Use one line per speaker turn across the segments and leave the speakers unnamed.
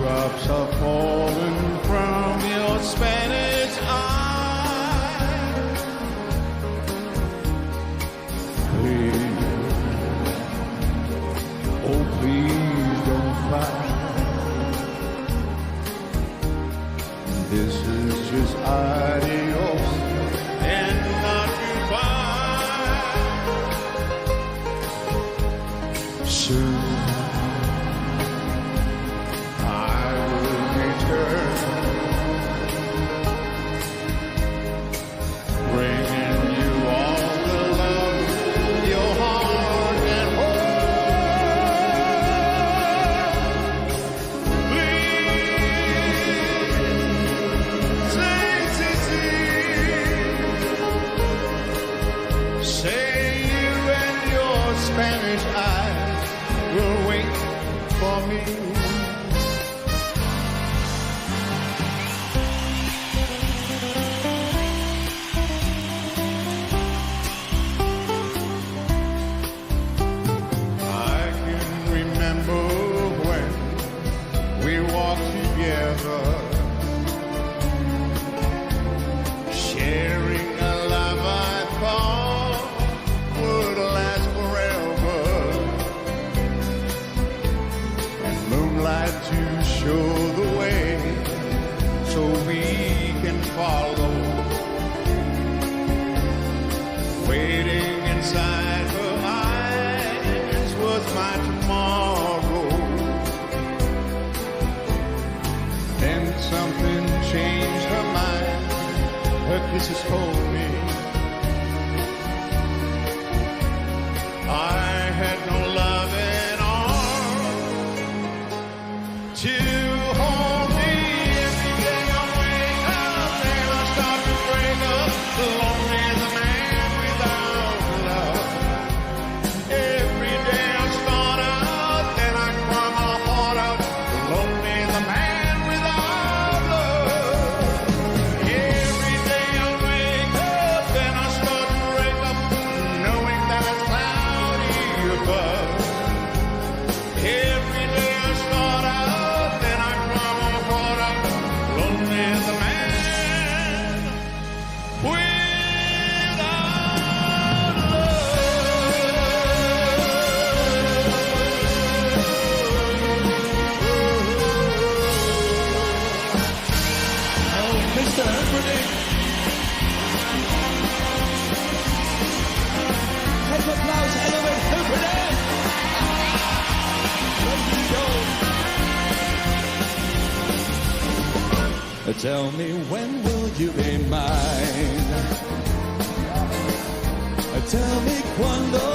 Drops are falling from your Spanish eye. Please, oh please don't cry. This is just adios and not goodbye. Soon Spanish eyes will wait for me. I can remember when we walked together, sharing a love I thought would last forever. Moonlight to show the way so we can follow. Waiting inside her eyes was my tomorrow. Then something changed her mind. Her kisses told me I had no love at all to hold me. Every day I wake up and I start to break up. Lonely as a man without love. Every day I start out, then I cry my heart out. Lonely as a man without love. Every day I wake up, then I start to break up, knowing that it's cloudy above. Every day I start out, then I cry my heart out. Lonely as a man without love.
Oh, Mr. Humperdinck. Het applaus en dan met Humperdinck. Tell me, when will you be mine? Tell me quando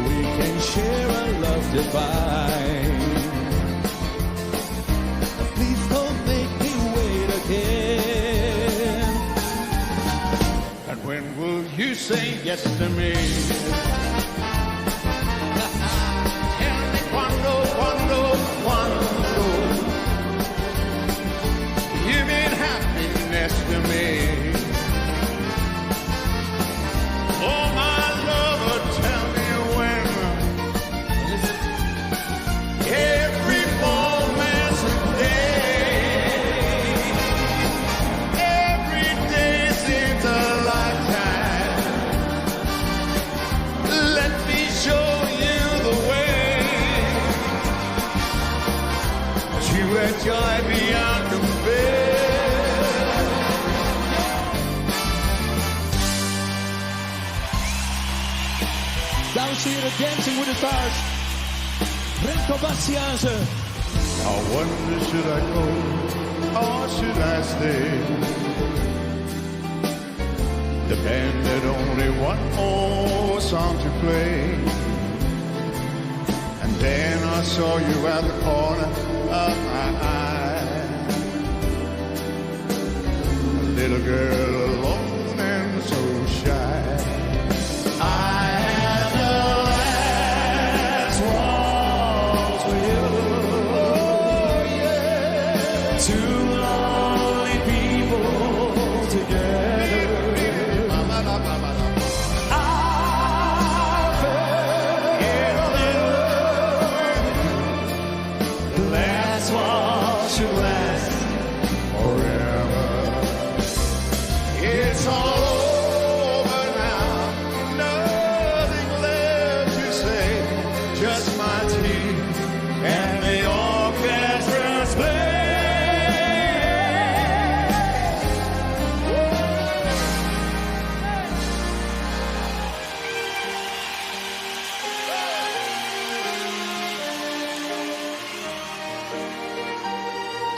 we can share a love divine. Please don't make me wait again.
And when will you say yes to me? Tell me quando you mean happiness to me. Oh my lover, tell me when. Every moment's a day. Every day seems a lifetime. Let me show you the way to a joy beyond compare.
Dames en heren, Dancing with the Stars. Renko Bastiaanse.
I wonder, should I go or should I stay? The band had only one more song to play. And then I saw you at the corner of my eye. A little girl alone and so shy. I had the last waltz with you. Oh yeah.
Two lonely people together. I fell in love.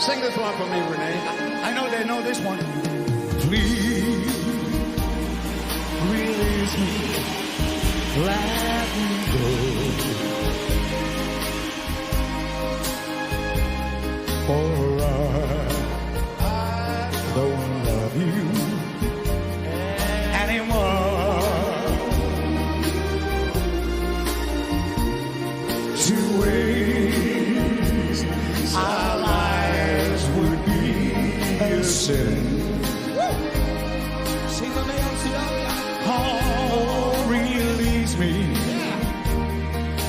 Sing this one for me, Renee.
I know they know this one. Please release me, let me go. For I don't love you anymore. To waste our lives would be a sin. Oh, release me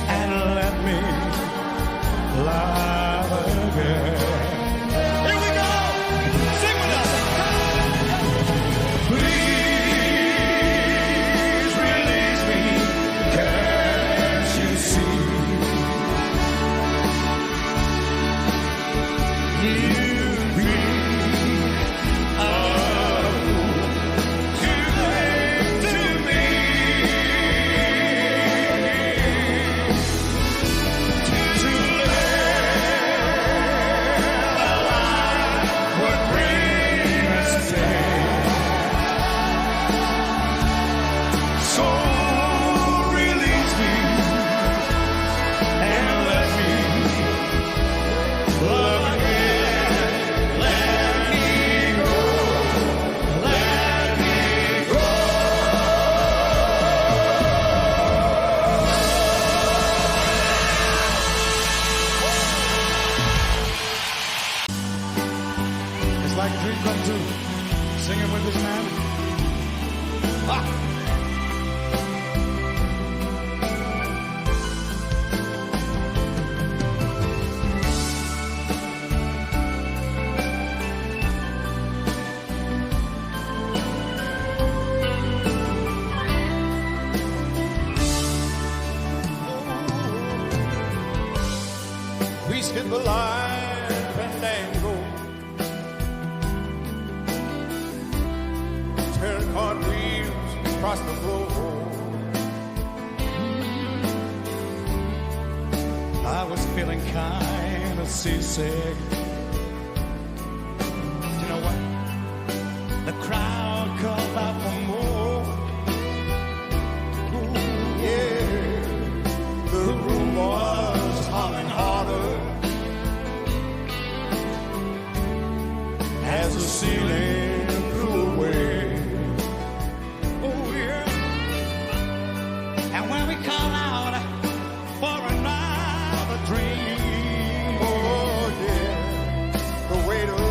and let me love again. Here we go. Sing with us. Please release me. Can't you see? You've been a fool to cling to me. To live a life would bring us death. So release me and let me love again. Let me go. Let me go. It's like a dream come true. Singing with this man. Ah.
We skip a life and dangle. Turn cartwheels across the floor.
I was feeling kind of seasick. You know what? The crowd called out for more.
Yeah, the room was humming harder as the ceiling blew away.
Oh yeah. And when we call out for another dream,
Oh yeah, the waiter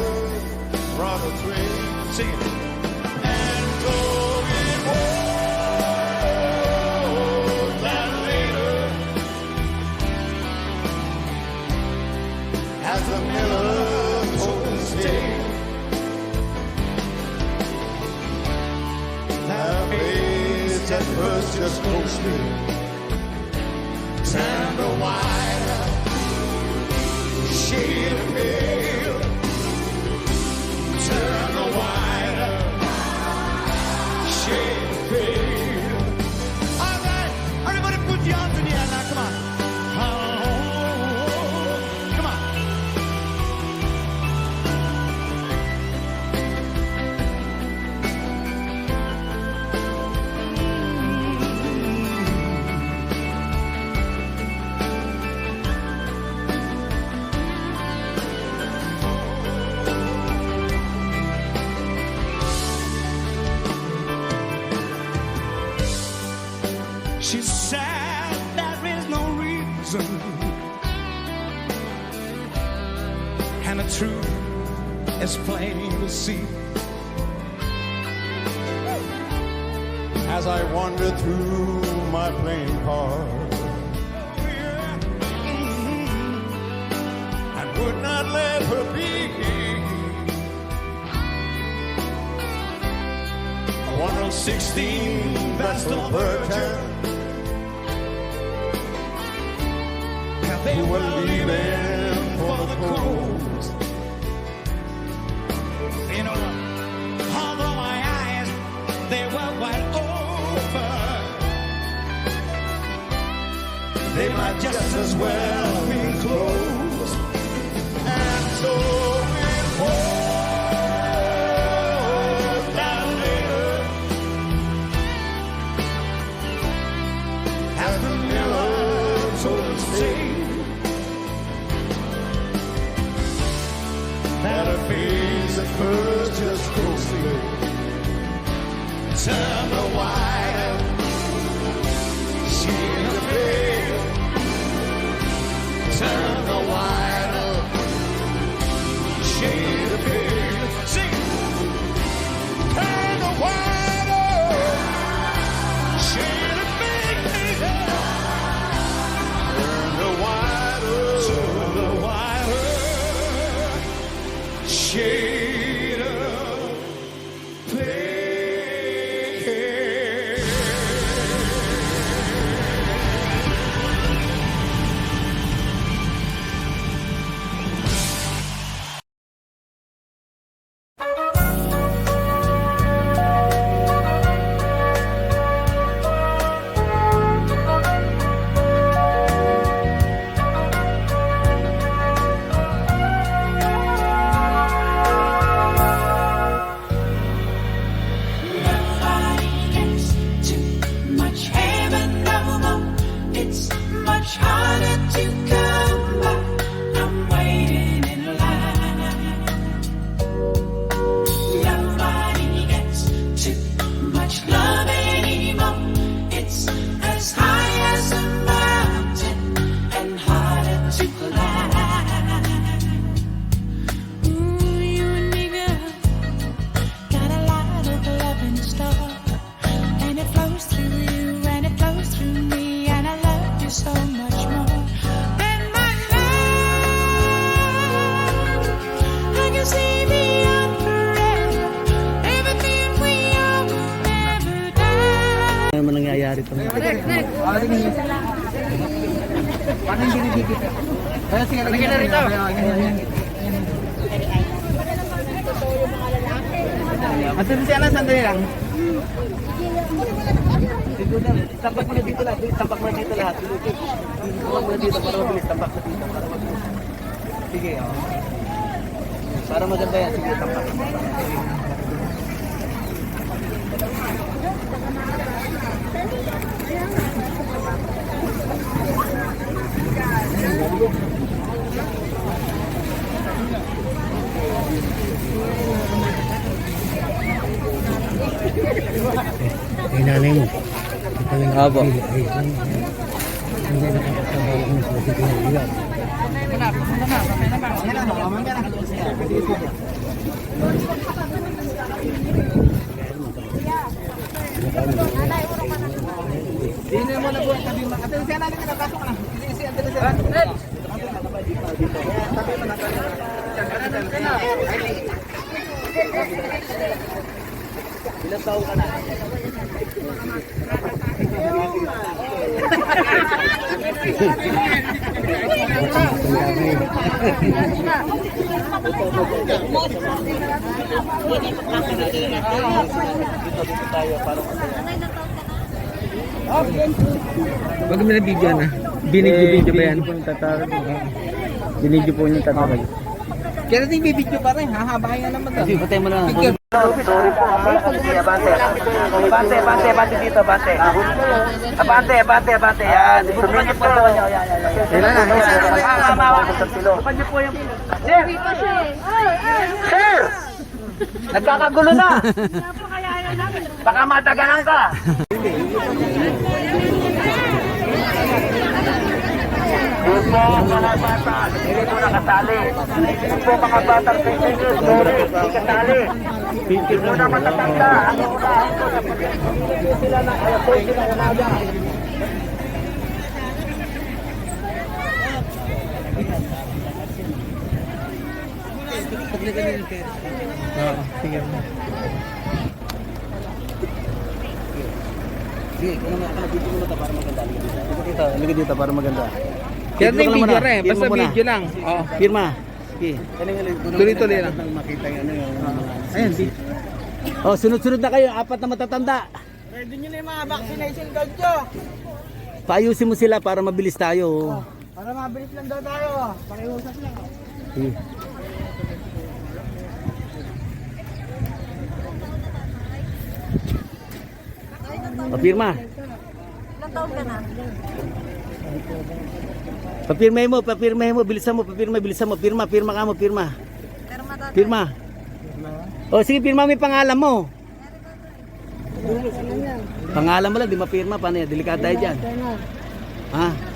brought a tray.
sing it.
And so it was that later, as the miller told his tale, that face at first just ghostly turned a white shade of pale, turned a white shade of pale.
All right, everybody put your arms in the air now. Come on. Oh, come on. She said there is no reason, and the truth is plain to see.
As I wandered through my playing part, I would not let her be. 116 Vestal Burton,
They
who
were
were leaving for the coast.
You know what? Although my eyes, they were wide open, they might just as well be closed.
And so birds just go slow. Turn the white, shade of pale. Turn the white up, shade of pale. Sing. Turn the white up, shade of pale. Turn the white up, turn the white up, shade of pale.
Nobody gets too much heaven no more. It's much harder to come by. I'm waiting in line. Nobody gets too much love anymore. It's as high as a mountain and harder to climb. Ooh, you and me, girl. Got a lot of love in store, and it flows through you, and it flows through me, and I love you so much more than my life. I can see beyond forever, everything we are will never die.
Ano naman nangyayari ito?
Parang dinidikit. Kaya sige, lagyan na rito. At si Alan, sandali lang. Dito na, tampak mo na dito lahat. Tampak mo na dito lahat. Tampak mo na dito para mabilis. Tampak na dito para mabilis. Sige, oh. Para maganda yan. Sige, tampak.
Ay, nanay mo.
Abo.
Hindi nakakasabawak mo sa pagkakaliwan.
Sino mo na po ang tabi mo? Ate, siya natin ka napasok na. Sige, ate, siya. Tabi mo na. Ilang taon ka na?
Wag mo na video na. Binidyo ba yan? Binidyo po yung tatawag.
Kaya natin bibidyo pa rin. Hahabahin nga naman daw.
Sige, patay mo na.
Sorry po. Abante dito, abante. Abante. Yan. Suminyip po daw niyo. Yan.
Kailan na?
Sukan niyo po yung... Sir! Nagkakagulo na. Baka matagalan ka. Doon po mga bata, hindi po nakatali. Doon po mga batang pinilis, sorry, hindi katali. Hindi po na matatanda. Ang unahin ko na pag-ibig sila ng alas 8 ng umaga.
Sige.
Sige, kung naman dito mo na ito para maganda. Lagay dito para maganda.
Kaya
Firma
yung
ka na
video
muna.
rin. Basta
Firma muna.
video lang. Oo.
Firma. Sige.
Tuloy-tuloy lang.
Makita yung ano yung...
Ayun,
Oh, sunod-sunod na kayo. 4 na matatanda.
Pwede nyo na yung mga vaccination card nyo.
Paayusin mo sila para mabilis tayo.
Para mabilis lang daw tayo. Pakiusap lang.
Sige. Papirma.
Ilang taon ka na?
Papirmahin mo, bilisan mo, bilisan mo. Pirma ka mo, pirma.
Pero matanda.
Pirma.
O sige, pirma mo yung pangalan mo. Pangalan mo lang, di mapirma. Paano yan? Delikado tayo dyan. Ha?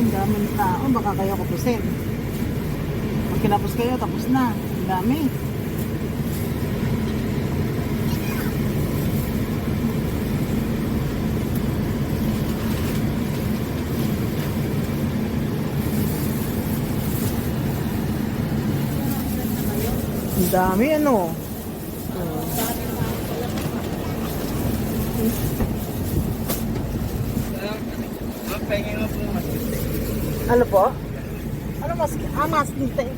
Ang daming tao, baka kayo kupusin. Pag kinapos kayo, tapos na. Ang dami. Ang dami ano. Ano po? Ano mas? Mas dito eh.